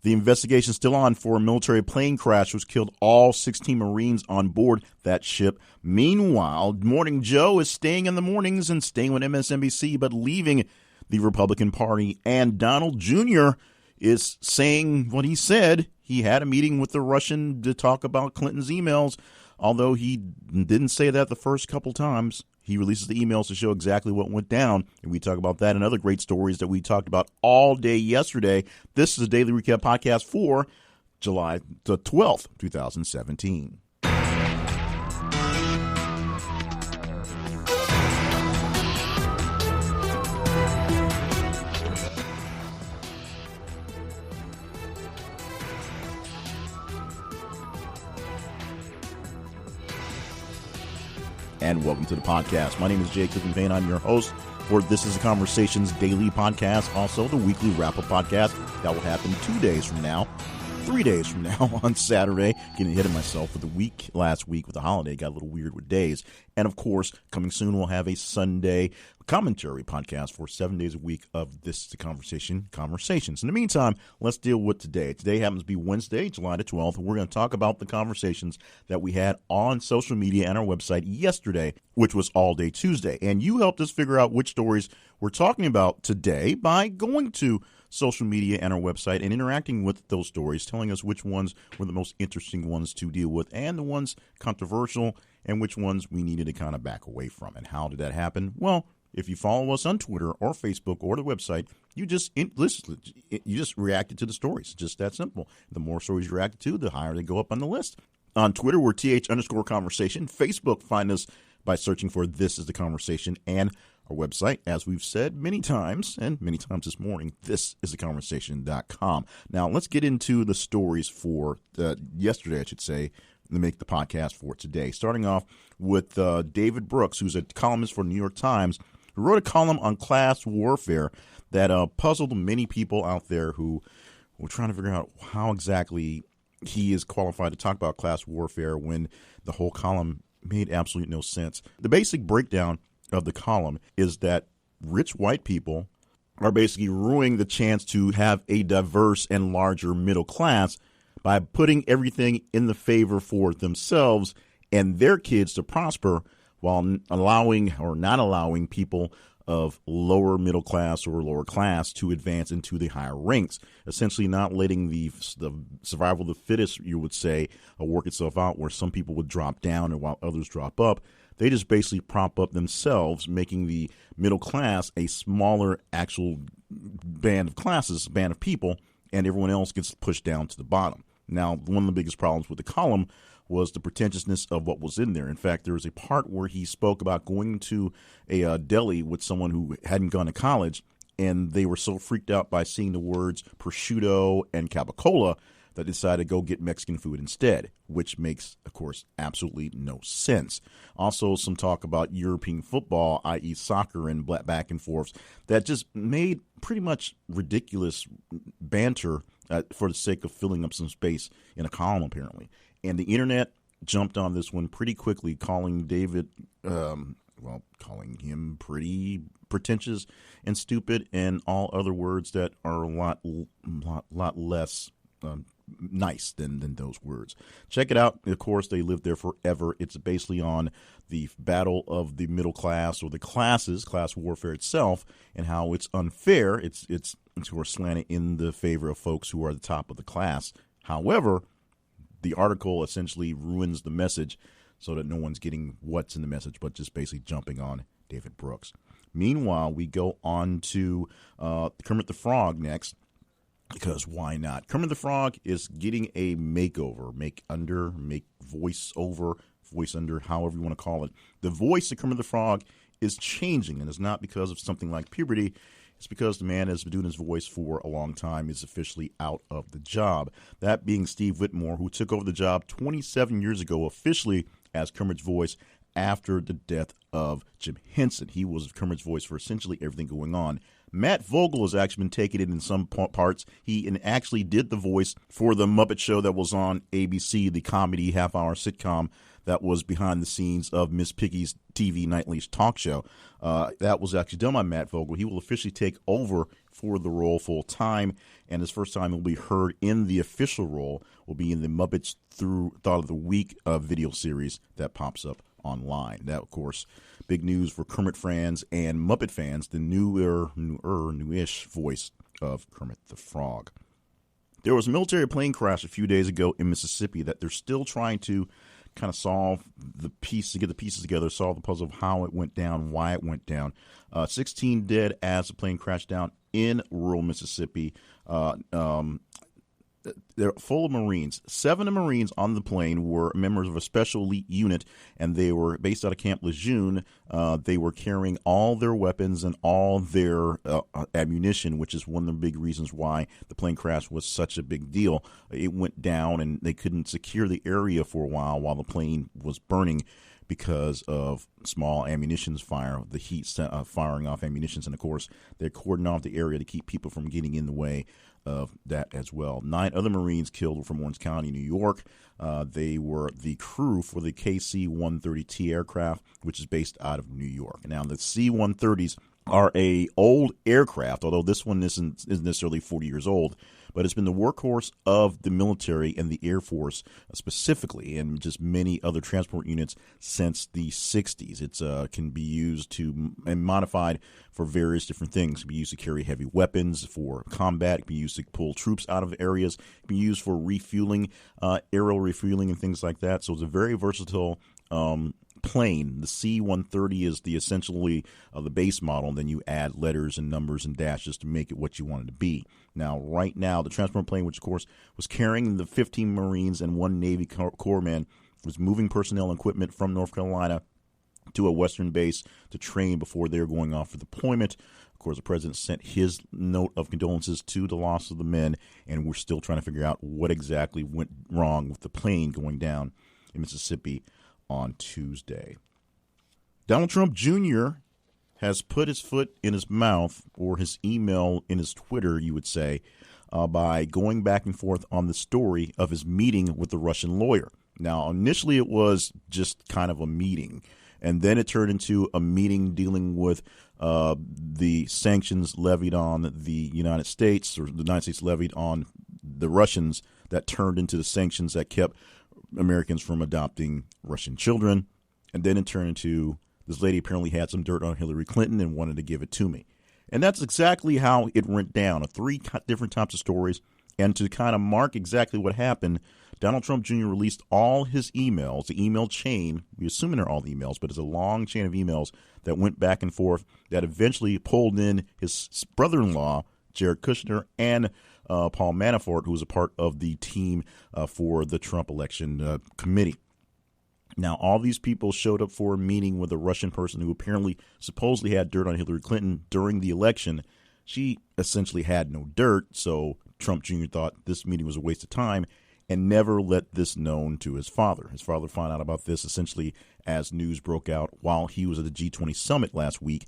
The investigation is still on for a military plane crash which killed all 16 Marines on board that ship. Meanwhile, Morning Joe is staying in the mornings and staying with MSNBC, but leaving the Republican Party. And Donald Jr. is saying what he said. He had a meeting with the Russian to talk about Clinton's emails, although he didn't say that the first couple times. He releases the emails to show exactly what went down, and we talk about that and other great stories that we talked about all day yesterday. This is a Daily Recap Podcast for July the 12th, 2017. And welcome to the podcast. My name is Jay Cookenpayne. I'm your host for This Is the Conversations Daily Podcast, also the weekly wrap-up podcast that will happen 3 days from now on Saturday. Getting ahead of myself with the week last week with the holiday. Got a little weird with days. And, of course, coming soon, we'll have a Sunday commentary podcast for 7 days a week of This is the Conversations. In the meantime, let's deal with today. Today happens to be Wednesday, July the 12th. We're going to talk about the conversations that we had on social media and our website yesterday, which was All Day Tuesday. And you helped us figure out which stories we're talking about today by going to social media and our website and interacting with those stories, telling us which ones were the most interesting ones to deal with and the ones controversial and which ones we needed to kind of back away from. And how did that happen? Well, if you follow us on Twitter or Facebook or the website, you just reacted to the stories. Just that simple. The more stories you reacted to, the higher they go up on the list. On Twitter, we're th_conversation. Facebook, find us by searching for This Is the Conversation, and our website, as we've said many times, and many times this morning, thisistheconversation.com. Now, let's get into the stories for yesterday, I should say, to make the podcast for today. Starting off with David Brooks, who's a columnist for the New York Times, who wrote a column on class warfare that puzzled many people out there who were trying to figure out how exactly he is qualified to talk about class warfare when the whole column made absolutely no sense. The basic breakdown of the column is that rich white people are basically ruining the chance to have a diverse and larger middle class by putting everything in the favor for themselves and their kids to prosper while allowing or not allowing people of lower middle class or lower class to advance into the higher ranks, essentially not letting the survival of the fittest, you would say, work itself out where some people would drop down and while others drop up. They just basically prop up themselves, making the middle class a smaller actual band of people, and everyone else gets pushed down to the bottom. Now, one of the biggest problems with the column was the pretentiousness of what was in there. In fact, there was a part where he spoke about going to a deli with someone who hadn't gone to college, and they were so freaked out by seeing the words prosciutto and capicola that they decided to go get Mexican food instead, which makes, of course, absolutely no sense. Also, some talk about European football, i.e. soccer and back and forths, that just made pretty much ridiculous banter for the sake of filling up some space in a column, apparently. And the internet jumped on this one pretty quickly, calling David, calling him pretty pretentious and stupid and all other words that are a lot less nice than those words. Check it out. Of course, they lived there forever. It's basically on the battle of the middle class or the classes, class warfare itself, and how it's unfair. It's of course slanted in the favor of folks who are the top of the class. However, the article essentially ruins the message so that no one's getting what's in the message, but just basically jumping on David Brooks. Meanwhile, we go on to Kermit the Frog next. Because why not? Kermit the Frog is getting a makeover, voice under, however you want to call it. The voice of Kermit the Frog is changing, and it's not because of something like puberty. It's because the man has been doing his voice for a long time, is officially out of the job. That being Steve Whitmore, who took over the job 27 years ago officially as Kermit's voice after the death of Jim Henson. He was Kermit's voice for essentially everything going on. Matt Vogel has actually been taking it in some parts. He actually did the voice for the Muppet Show that was on ABC, the comedy half-hour sitcom that was behind the scenes of Miss Piggy's TV nightly talk show. That was actually done by Matt Vogel. He will officially take over for the role full time, and his first time will be heard in the official role will be in the Muppets Through Thought of the Week video series that pops up online. That, of course, big news for Kermit fans and Muppet fans, the newish voice of Kermit the Frog. There was a military plane crash a few days ago in Mississippi that they're still trying to kind of solve the piece, to get the pieces together, solve the puzzle of how it went down, why it went down. 16 dead as the plane crashed down in rural Mississippi. They're full of Marines. 7 of the Marines on the plane were members of a special elite unit, and they were based out of Camp Lejeune. They were carrying all their weapons and all their ammunition, which is one of the big reasons why the plane crash was such a big deal. It went down, and they couldn't secure the area for a while the plane was burning because of small ammunitions fire, the heat firing off ammunitions. And, of course, they're cordoning off the area to keep people from getting in the way of that as well. 9 other Marines killed from Orange County, New York. They were the crew for the KC-130T aircraft, which is based out of New York. Now, the C-130s are a old aircraft, although this one isn't necessarily 40 years old, but it's been the workhorse of the military and the Air Force specifically, and just many other transport units since the 60s. It can be used and modified for various different things. It can be used to carry heavy weapons for combat. It can be used to pull troops out of areas. It can be used for refueling, aerial refueling and things like that. So it's a very versatile plane. The C-130 is essentially the base model, and then you add letters and numbers and dashes to make it what you want it to be. Now, right now, the transport plane, which of course was carrying the 15 Marines and 1 Navy corpsman, was moving personnel and equipment from North Carolina to a western base to train before they were going off for deployment. Of course, the president sent his note of condolences to the loss of the men, and we're still trying to figure out what exactly went wrong with the plane going down in Mississippi on Tuesday. Donald Trump Jr. has put his foot in his mouth, or his email in his Twitter, you would say, by going back and forth on the story of his meeting with the Russian lawyer. Now, initially it was just kind of a meeting, and then it turned into a meeting dealing with the sanctions levied on the United States, or the United States levied on the Russians, that turned into the sanctions that kept Americans from adopting Russian children. And then it turned into, this lady apparently had some dirt on Hillary Clinton and wanted to give it to me. And that's exactly how it went down, 3 different types of stories. And to kind of mark exactly what happened, Donald Trump Jr. released all his emails, the email chain. We assume they're all emails, but it's a long chain of emails that went back and forth that eventually pulled in his brother-in-law, Jared Kushner, and Paul Manafort, who was a part of the team for the Trump election committee. Now, all these people showed up for a meeting with a Russian person who apparently supposedly had dirt on Hillary Clinton during the election. She essentially had no dirt, so Trump Jr. thought this meeting was a waste of time and never let this known to his father. His father found out about this essentially as news broke out while he was at the G20 summit last week.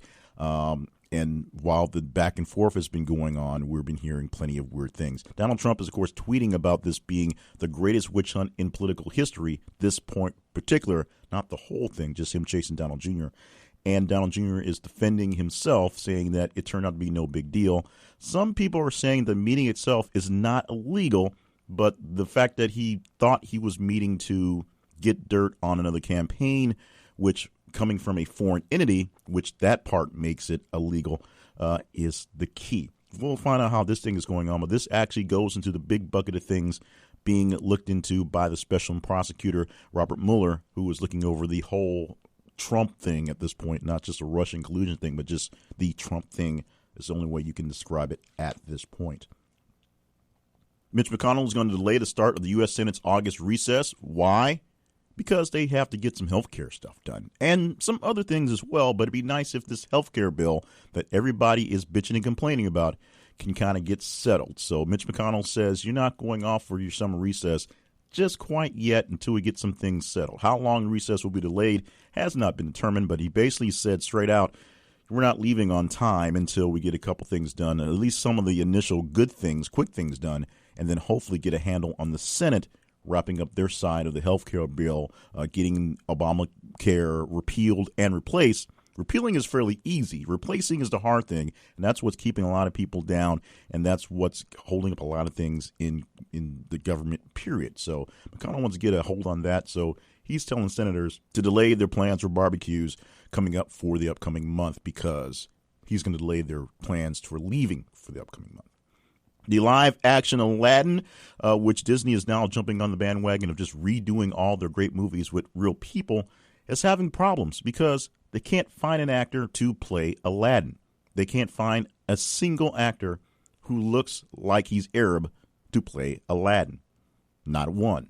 And while the back and forth has been going on, we've been hearing plenty of weird things. Donald Trump is, of course, tweeting about this being the greatest witch hunt in political history, this point in particular, not the whole thing, just him chasing Donald Jr. And Donald Jr. is defending himself, saying that it turned out to be no big deal. Some people are saying the meeting itself is not illegal, but the fact that he thought he was meeting to get dirt on another campaign, which coming from a foreign entity, which that part makes it illegal, is the key. We'll find out how this thing is going on, but this actually goes into the big bucket of things being looked into by the special prosecutor, Robert Mueller, who is looking over the whole Trump thing at this point, not just a Russian collusion thing, but just the Trump thing is the only way you can describe it at this point. Mitch McConnell is going to delay the start of the U.S. Senate's August recess. Why? Because they have to get some health care stuff done and some other things as well. But it'd be nice if this health care bill that everybody is bitching and complaining about can kind of get settled. So Mitch McConnell says you're not going off for your summer recess just quite yet until we get some things settled. How long recess will be delayed has not been determined, but he basically said straight out, we're not leaving on time until we get a couple things done, at least some of the initial good things, quick things done, and then hopefully get a handle on the Senate wrapping up their side of the health care bill, getting Obamacare repealed and replaced Repealing is fairly easy. Replacing is the hard thing, and that's what's keeping a lot of people down, and that's what's holding up a lot of things in the government, period. So McConnell wants to get a hold on that, so he's telling senators to delay their plans for barbecues coming up for the upcoming month because he's going to delay their plans for leaving for the upcoming month. The live-action Aladdin, which Disney is now jumping on the bandwagon of just redoing all their great movies with real people, is having problems because they can't find an actor to play Aladdin. They can't find a single actor who looks like he's Arab to play Aladdin. Not one.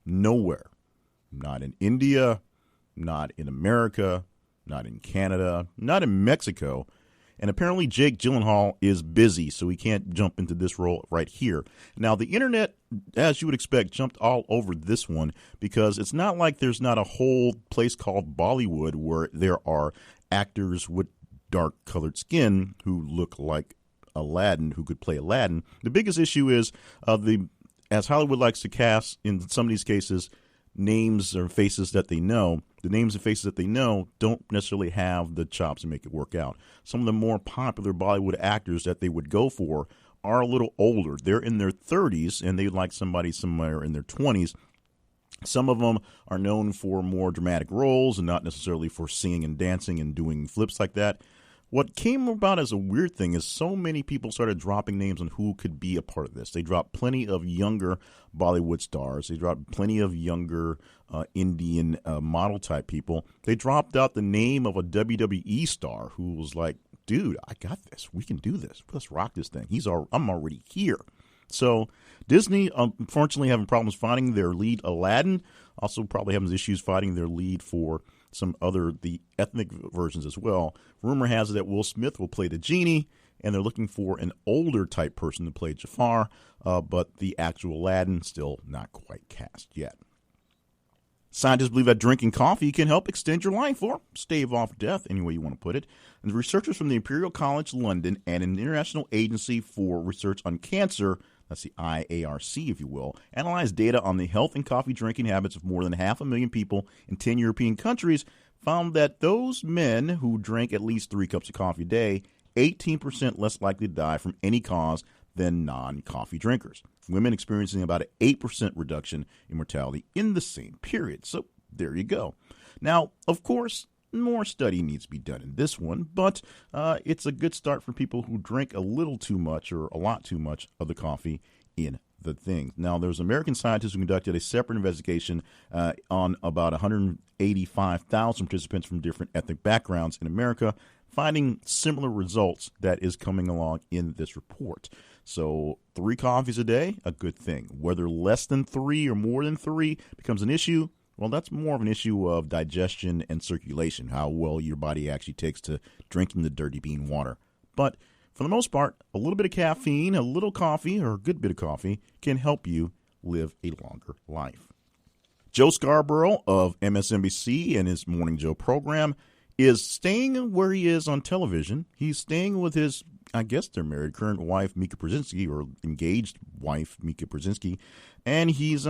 Nowhere. Not in India, not in America, not in Canada, not in Mexico. And apparently Jake Gyllenhaal is busy, so he can't jump into this role right here. Now, the internet, as you would expect, jumped all over this one because it's not like there's not a whole place called Bollywood where there are actors with dark-colored skin who look like Aladdin, who could play Aladdin. The biggest issue is, as Hollywood likes to cast, in some of these cases, names or faces that they know. The names and faces that they know don't necessarily have the chops to make it work out. Some of the more popular Bollywood actors that they would go for are a little older. They're in their 30s, and they'd like somebody somewhere in their 20s. Some of them are known for more dramatic roles and not necessarily for singing and dancing and doing flips like that. What came about as a weird thing is so many people started dropping names on who could be a part of this. They dropped plenty of younger Bollywood stars. They dropped plenty of younger Indian model-type people. They dropped out the name of a WWE star who was like, dude, I got this. We can do this. Let's rock this thing. I'm already here. So Disney, unfortunately, having problems finding their lead Aladdin. Also probably having issues finding their lead for the ethnic versions as well. Rumor has it that Will Smith will play the genie, and they're looking for an older type person to play Jafar, but the actual Aladdin still not quite cast yet. Scientists believe that drinking coffee can help extend your life or stave off death, any way you want to put it. And the researchers from the Imperial College London and an international agency for research on cancer, that's the IARC, if you will, analyzed data on the health and coffee drinking habits of more than 500,000 people in 10 European countries, found that those men who drank at least 3 cups of coffee a day, 18% less likely to die from any cause than non-coffee drinkers. Women experiencing about an 8% reduction in mortality in the same period. So there you go. Now, of course, more study needs to be done in this one, but it's a good start for people who drink a little too much or a lot too much of the coffee in the thing. Now, there's American scientists who conducted a separate investigation on about 185,000 participants from different ethnic backgrounds in America, finding similar results that is coming along in this report. So 3 coffees a day, a good thing. Whether less than 3 or more than 3 becomes an issue, well, that's more of an issue of digestion and circulation, how well your body actually takes to drinking the dirty bean water. But for the most part, a little bit of caffeine, a little coffee, or a good bit of coffee can help you live a longer life. Joe Scarborough of MSNBC and his Morning Joe program is staying where he is on television. He's staying with his, I guess they're married, current wife, Mika Brzezinski, or engaged wife, Mika Brzezinski, and he's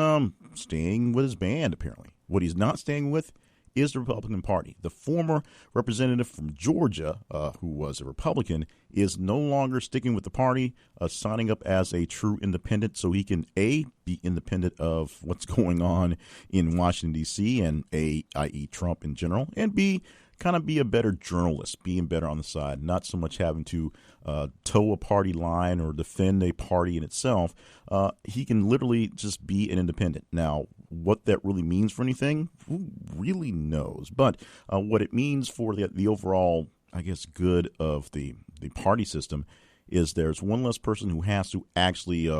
staying with his band, apparently. What he's not staying with is the Republican Party. The former representative from Georgia, who was a Republican, is no longer sticking with the party, signing up as a true independent so he can, A, be independent of what's going on in Washington, D.C., and A, i.e. Trump in general, and B, kind of be a better journalist, being better on the side, not so much having to toe a party line or defend a party in itself. He can literally just be an independent. Now, what that really means for anything, who really knows? But what it means for the overall, I guess, good of the party system is there's one less person who has to actually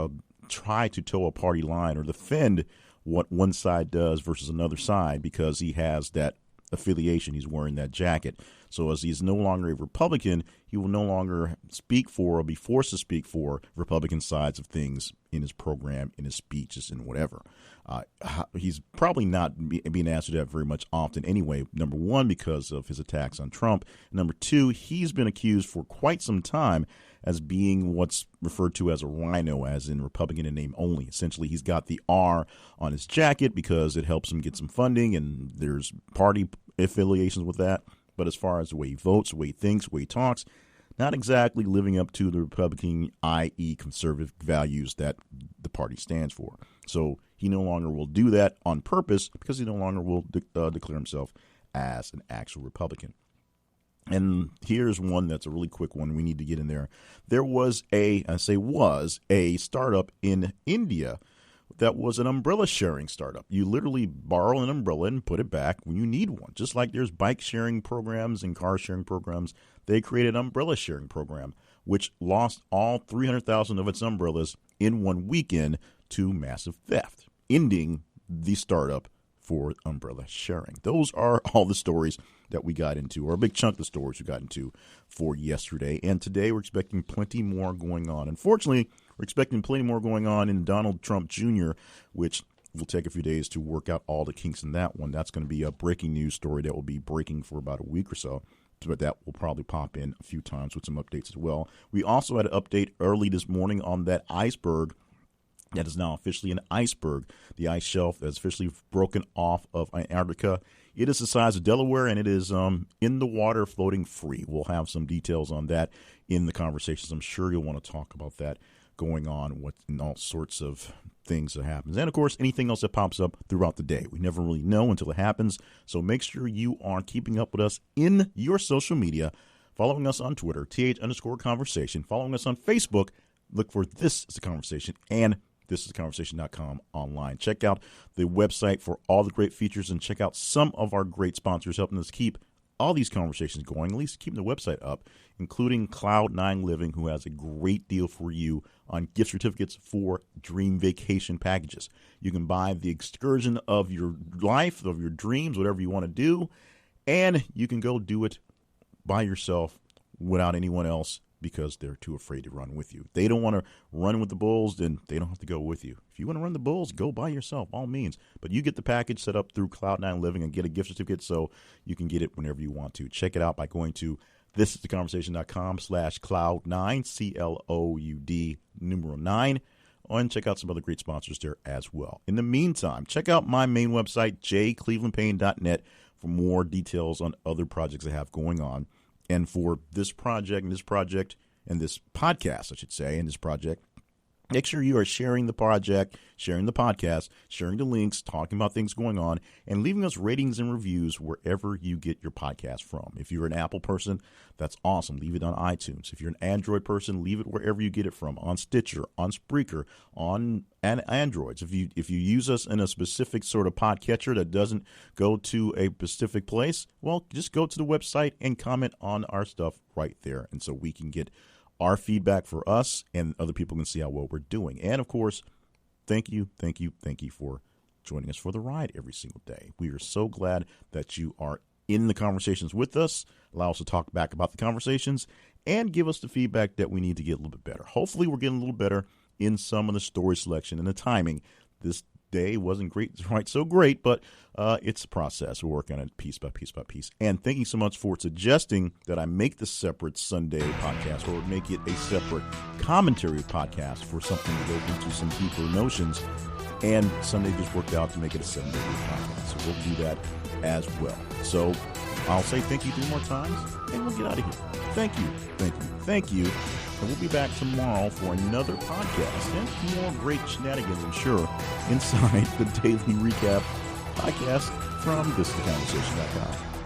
try to toe a party line or defend what one side does versus another side because he has that affiliation. He's wearing that jacket. So as he's no longer a Republican, he will no longer speak for or be forced to speak for Republican sides of things in his program, in his speeches, and whatever. He's probably not being asked to do that very much often anyway, number one, because of his attacks on Trump. Number two, he's been accused for quite some time as being what's referred to as a rhino, as in Republican in name only. Essentially, he's got the R on his jacket because it helps him get some funding, and there's party affiliations with that. But as far as the way he votes, the way he thinks, the way he talks, not exactly living up to the Republican, i.e. conservative values that the party stands for. So he no longer will do that on purpose because he no longer will declare himself as an actual Republican. And here's one that's a really quick one we need to get in there. There was a startup in India that was an umbrella sharing startup. You literally borrow an umbrella and put it back when you need one. Just like there's bike sharing programs and car sharing programs, they created an umbrella sharing program, which lost all 300,000 of its umbrellas in one weekend to massive theft, ending the startup for umbrella sharing. Those are all the stories that we got into, or a big chunk of the stories we got into for yesterday. And today we're expecting plenty more going on. Unfortunately, we're expecting plenty more going on in Donald Trump Jr., which will take a few days to work out all the kinks in that one. That's going to be a breaking news story that will be breaking for about a week or so. But that will probably pop in a few times with some updates as well. We also had an update early this morning on that iceberg that is now officially an iceberg. The ice shelf that's officially broken off of Antarctica. It is the size of Delaware, and it is in the water floating free. We'll have some details on that in the conversations. I'm sure you'll want to talk about that going on with all sorts of things that happens. And, of course, anything else that pops up throughout the day. We never really know until it happens. So make sure you are keeping up with us in your social media, following us on Twitter, th_conversation, following us on Facebook. Look for This Is a Conversation and thisistheconversation.com online. Check out the website for all the great features and check out some of our great sponsors helping us keep all these conversations going, at least keeping the website up, including Cloud9 Living, who has a great deal for you on gift certificates for dream vacation packages. You can buy the excursion of your life, of your dreams, whatever you want to do, and you can go do it by yourself without anyone else, because they're too afraid to run with you. They don't want to run with the bulls, then they don't have to go with you. If you want to run the bulls, go by yourself, all means. But you get the package set up through Cloud9 Living and get a gift certificate so you can get it whenever you want to. Check it out by going to thisistheconversation.com/Cloud9, CLOUD 9, and check out some other great sponsors there as well. In the meantime, check out my main website, jclevelandpayne.net, for more details on other projects I have going on. And for this project and this podcast, I should say, and this project, make sure you are sharing the project, sharing the podcast, sharing the links, talking about things going on, and leaving us ratings and reviews wherever you get your podcast from. If you're an Apple person, that's awesome. Leave it on iTunes. If you're an Android person, leave it wherever you get it from, on Stitcher, on Spreaker, on Androids. If you use us in a specific sort of podcatcher that doesn't go to a specific place, well, just go to the website and comment on our stuff right there. And so we can get our feedback for us, and other people can see how well we're doing. And, of course, thank you for joining us for the ride every single day. We are so glad that you are in the conversations with us. Allow us to talk back about the conversations and give us the feedback that we need to get a little bit better. Hopefully we're getting a little better in some of the story selection and the timing. This day wasn't so great, but it's a process. We're working on it piece by piece by piece. And thank you so much for suggesting that I make the separate Sunday podcast, or make it a separate commentary podcast for something to go into some deeper notions. And Sunday just worked out to make it a 7-day podcast. So we'll do that as well. So I'll say thank you 3 more times, and we'll get out of here. Thank you. And we'll be back tomorrow for another podcast and more great shenanigans, I'm sure, inside the Daily Recap podcast from thisistheconversation.com.